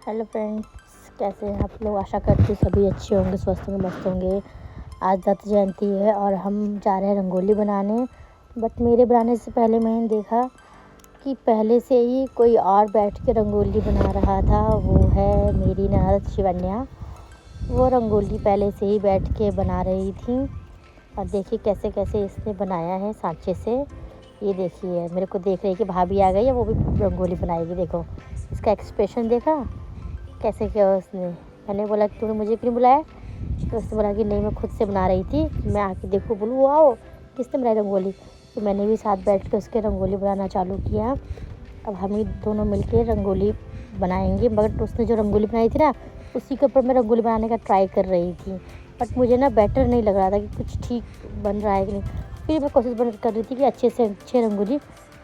Hello friends, कैसे हैं आप लोग। आशा करती हूँ सभी अच्छे होंगे, स्वस्थ होंगे, मस्त होंगे। आज दत्त जयंती है और हम जा रहे हैं रंगोली बनाने। बट मेरे बनाने से पहले मैंने देखा कि पहले से ही कोई और बैठ के रंगोली बना रहा था। वो है मेरी ननद शिवन्या। वो रंगोली पहले से ही बैठ के बना रही थी और देखिए कैसे कैसे इसने बनाया है सांचे से। ये देखिए, मेरे को देख रही है कि भाभी आ गई है, वो भी रंगोली बनाएगी। देखो इसका एक्सप्रेशन देखा कैसे किया उसने। मैंने बोला कि तूने मुझे क्यों बुलाया, तो उसने बोला कि नहीं, मैं खुद से बना रही थी, मैं आके देखूँ, बोलूँ वाओ किसने बनाई रंगोली। तो मैंने भी साथ बैठ के उसके रंगोली बनाना चालू किया। अब हम ही दोनों मिलके रंगोली बनाएंगे। मगर उसने जो रंगोली बनाई थी ना, उसी के ऊपर मैं रंगोली बनाने का ट्राई कर रही थी। बट मुझे ना बेटर नहीं लग रहा था कि कुछ ठीक बन रहा है कि नहीं। फिर मैं कोशिश कर रही थी कि अच्छे से अच्छे रंगोली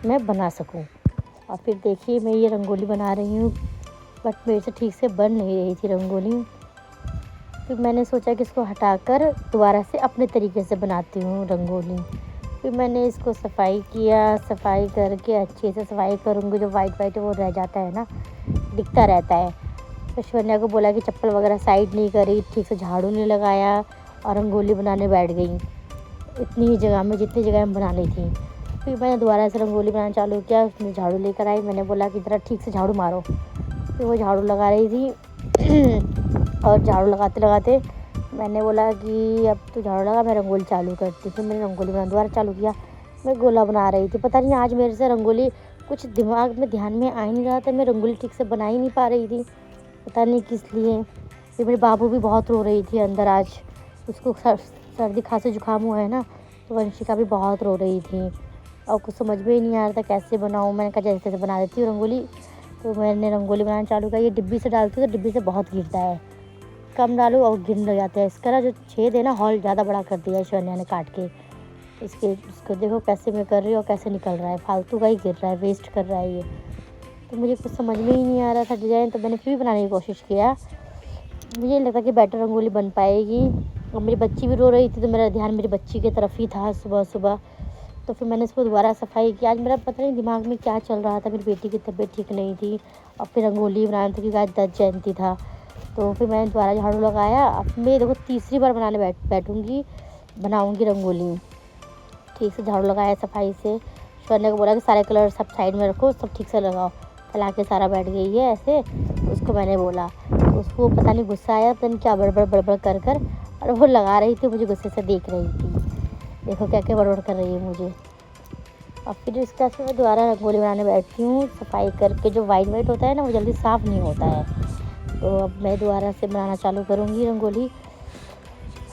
मैं बना सकूँ। और फिर देखिए मैं ये रंगोली बना रही हूँ, बट मेरे से ठीक से बन नहीं रही थी रंगोली। फिर मैंने सोचा कि इसको हटाकर दोबारा से अपने तरीके से बनाती हूँ रंगोली। फिर मैंने इसको सफाई किया, सफाई करके अच्छे से सफाई करूँगी। जो वाइट वाइट वो रह जाता है ना, दिखता रहता है। तो शिवन्या को बोला कि चप्पल वगैरह साइड नहीं करी, ठीक से झाड़ू नहीं लगाया और रंगोली बनाने बैठ गई इतनी ही जगह में जितनी जगह में बनानी थी। फिर मैंने दोबारा से रंगोली बनाना चालू किया। उसने झाड़ू लेकर आई, मैंने बोला कि ज़रा ठीक से झाड़ू मारो। फिर वो झाड़ू लगा रही थी और झाड़ू लगाते लगाते मैंने बोला कि अब तो झाड़ू लगा, मैं रंगोली चालू करती। फिर मैंने रंगोली बनाना दोबारा चालू किया। मैं गोला बना रही थी। पता नहीं आज मेरे से रंगोली कुछ दिमाग में ध्यान में आ ही नहीं रहा था। मैं रंगोली ठीक से बना ही नहीं पा रही थी, पता नहीं किस लिए। फिर मेरे बाबू भी बहुत रो रही थी अंदर। आज उसको सर्दी खांसी जुकाम हुआ है ना, तो वंशिका भी बहुत रो रही थी और कुछ समझ में ही नहीं आ रहा था कैसे बनाऊँ। मैंने कहा जैसे बना देती हूँ रंगोली। तो मैंने रंगोली बनाना चालू किया। ये डिब्बी से डालती हूँ तो डिब्बी से बहुत गिरता है, कम डालो और गिरने जाता है। इसका ना जो छेद है ना, हॉल ज़्यादा बड़ा कर दिया है शिवन्या ने काट के। इसको देखो कैसे मैं कर रही हूँ और कैसे निकल रहा है, फालतू का ही गिर रहा है, वेस्ट कर रहा है ये। तो मुझे कुछ समझ में ही नहीं आ रहा था डिज़ाइन, तो मैंने फिर भी बनाने की कोशिश किया। मुझे नहीं लगता कि बेटर रंगोली बन पाएगी। और मेरी बच्ची भी रो रही थी, तो मेरा ध्यान मेरी बच्ची की तरफ ही था सुबह सुबह। तो फिर मैंने इसको दोबारा सफाई की। आज मेरा पता नहीं दिमाग में क्या चल रहा था, मेरी बेटी की तबीयत ठीक नहीं थी और फिर रंगोली बनाना था क्योंकि आज दत्त जयंती था। तो फिर मैंने दोबारा झाड़ू लगाया। अब मैं देखो तीसरी बार बनाने बैठूँगी, बनाऊँगी रंगोली। ठीक से झाड़ू लगाया सफाई से। शिवन्या को बोला कि सारे कलर सब साइड में रखो, सब ठीक से लगाओ। फैला के सारा बैठ गई है ऐसे, उसको मैंने बोला। तो उसको पता नहीं गुस्सा आया, पता नहीं क्या बड़बड़ कर और वो लगा रही थी, मुझे गुस्से से देख रही थी। देखो क्या क्या बड़बड़ कर रही है मुझे। और फिर इसके बाद मैं दोबारा रंगोली बनाने बैठती हूँ। सफाई करके जो वाइट होता है ना, वो जल्दी साफ़ नहीं होता है। तो अब मैं दोबारा से बनाना चालू करूँगी रंगोली।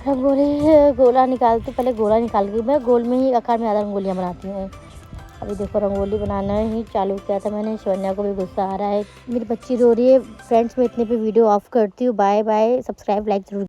गोला निकालती, पहले गोला निकाल के मैं गोल में ही आकार में ज़्यादा रंगोलियाँ बनाती हूँ। अभी देखो रंगोली बनाना ही चालू किया था मैंने। शिवन्या को भी गुस्सा आ रहा है, मेरी बच्ची रो रही है। फ्रेंड्स मैं इतने पे वीडियो ऑफ करती हूँ। बाय बाय, सब्सक्राइब लाइक जरूर।